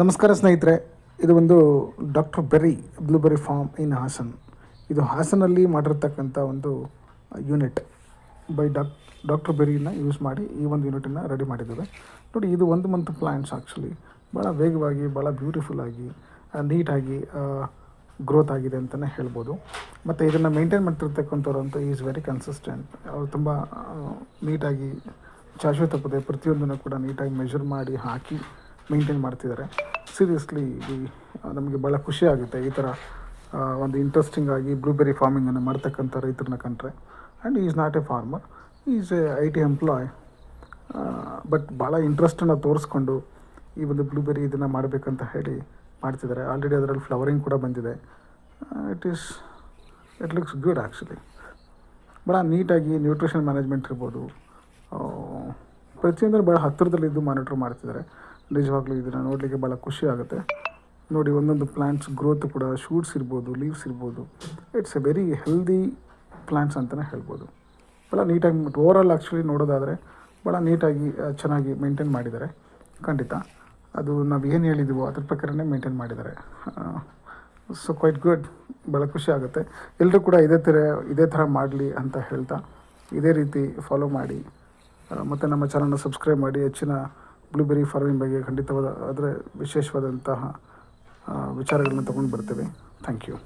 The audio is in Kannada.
ನಮಸ್ಕಾರ ಸ್ನೇಹಿತರೆ, ಇದು ಒಂದು doctor berry blueberry form in Haasan. ಇದು ಹಾಸನಲ್ಲಿ ಮಾಡಿರ್ತಕ್ಕಂಥ ಒಂದು ಯೂನಿಟ್ ಬೈ ಡಾಕ್ಟರ್ ಬೆರ್ರಿನ ಯೂಸ್ ಮಾಡಿ ಈ ಒಂದು ಯೂನಿಟನ್ನು ರೆಡಿ ಮಾಡಿದ್ದೇವೆ. ನೋಡಿ, ಇದು 1 ಮಂತ್ ಪ್ಲ್ಯಾಂಟ್ಸ್ ಆ್ಯಕ್ಚುಲಿ ಭಾಳ ವೇಗವಾಗಿ, ಭಾಳ ಬ್ಯೂಟಿಫುಲ್ಲಾಗಿ, ನೀಟಾಗಿ ಗ್ರೋತ್ ಆಗಿದೆ ಅಂತಲೇ ಹೇಳ್ಬೋದು. ಮತ್ತು ಇದನ್ನು ಮೇಂಟೈನ್ ಮಾಡ್ತಿರ್ತಕ್ಕಂಥವ್ರು ಅಂತೂ ಈಸ್ ವೆರಿ ಕನ್ಸಿಸ್ಟೆಂಟ್. ಅವರು ತುಂಬ ನೀಟಾಗಿ ಶಾಶ್ವತ ಪದೇ ಪ್ರತಿಯೊಂದನ್ನು ಕೂಡ ನೀಟಾಗಿ ಮೆಷರ್ ಮಾಡಿ ಹಾಕಿ ಮೇಂಟೈನ್ ಮಾಡ್ತಿದ್ದಾರೆ. ಸೀರಿಯಸ್ಲಿ ನಮಗೆ ಭಾಳ ಖುಷಿ ಆಗುತ್ತೆ ಈ ಥರ ಒಂದು ಇಂಟ್ರೆಸ್ಟಿಂಗ್ ಆಗಿ ಬ್ಲೂಬೆರ್ರಿ ಫಾರ್ಮಿಂಗನ್ನು ಮಾಡ್ತಕ್ಕಂಥ ರೈತರನ್ನ ಕಂಡ್ರೆ. And is not a farmer, is a IT employee. But ಭಾಳ ಇಂಟ್ರೆಸ್ಟನ್ನು ತೋರಿಸ್ಕೊಂಡು ಈ ಒಂದು ಬ್ಲೂಬೆರ್ರಿ ಇದನ್ನು ಮಾಡಬೇಕಂತ ಹೇಳಿ ಮಾಡ್ತಿದ್ದಾರೆ. ಆಲ್ರೆಡಿ ಅದರಲ್ಲಿ ಫ್ಲವರಿಂಗ್ ಕೂಡ ಬಂದಿದೆ. It looks good actually. ಭಾಳ ನೀಟಾಗಿ ನ್ಯೂಟ್ರಿಷನ್ ಮ್ಯಾನೇಜ್ಮೆಂಟ್ ಇರ್ಬೋದು, ಪ್ರತಿಯೊಂದರ ಭಾಳ ಹತ್ತಿರದಲ್ಲಿದ್ದು ಮಾನಿಟ್ರ್ ಮಾಡ್ತಿದ್ದಾರೆ. ನಿಜವಾಗ್ಲೂ ಇದನ್ನು ನೋಡಲಿಕ್ಕೆ ಭಾಳ ಖುಷಿ ಆಗುತ್ತೆ. ನೋಡಿ, ಒಂದೊಂದು ಪ್ಲ್ಯಾಂಟ್ಸ್ ಗ್ರೋತ್ ಕೂಡ, ಶೂಟ್ಸ್ ಇರ್ಬೋದು, ಲೀವ್ಸ್ ಇರ್ಬೋದು, it's A very healthy plants ಅಂತಲೇ ಹೇಳ್ಬೋದು. ಭಾಳ ನೀಟಾಗಿ ಓವರಾಲ್ ಆ್ಯಕ್ಚುಲಿ ನೋಡೋದಾದರೆ ಭಾಳ ನೀಟಾಗಿ ಚೆನ್ನಾಗಿ ಮೇಂಟೈನ್ ಮಾಡಿದ್ದಾರೆ. ಖಂಡಿತ ಅದು ನಾವು ಏನು ಹೇಳಿದ್ದೀವೋ ಅದ್ರ ಪ್ರಕಾರನೇ ಮೇಂಟೈನ್ ಮಾಡಿದ್ದಾರೆ. So quite good. ಭಾಳ ಖುಷಿ ಆಗುತ್ತೆ. ಎಲ್ಲರೂ ಕೂಡ ಇದೇ ಥರ ಮಾಡಲಿ ಅಂತ ಹೇಳ್ತಾ, ಇದೇ ರೀತಿ ಫಾಲೋ ಮಾಡಿ ಮತ್ತು ನಮ್ಮ ಚಾನಲ್ನ ಸಬ್ಸ್ಕ್ರೈಬ್ ಮಾಡಿ. ಹೆಚ್ಚಿನ ಬ್ಲೂಬೆರ್ರಿ ಫಾರ್ಮಿಂಗ್ ಬಗ್ಗೆ ಖಂಡಿತವಾದ ಆದರೆ ವಿಶೇಷವಾದಂತಹ ವಿಚಾರಗಳನ್ನ ತೊಗೊಂಡು ಬರ್ತೇವೆ. Thank you.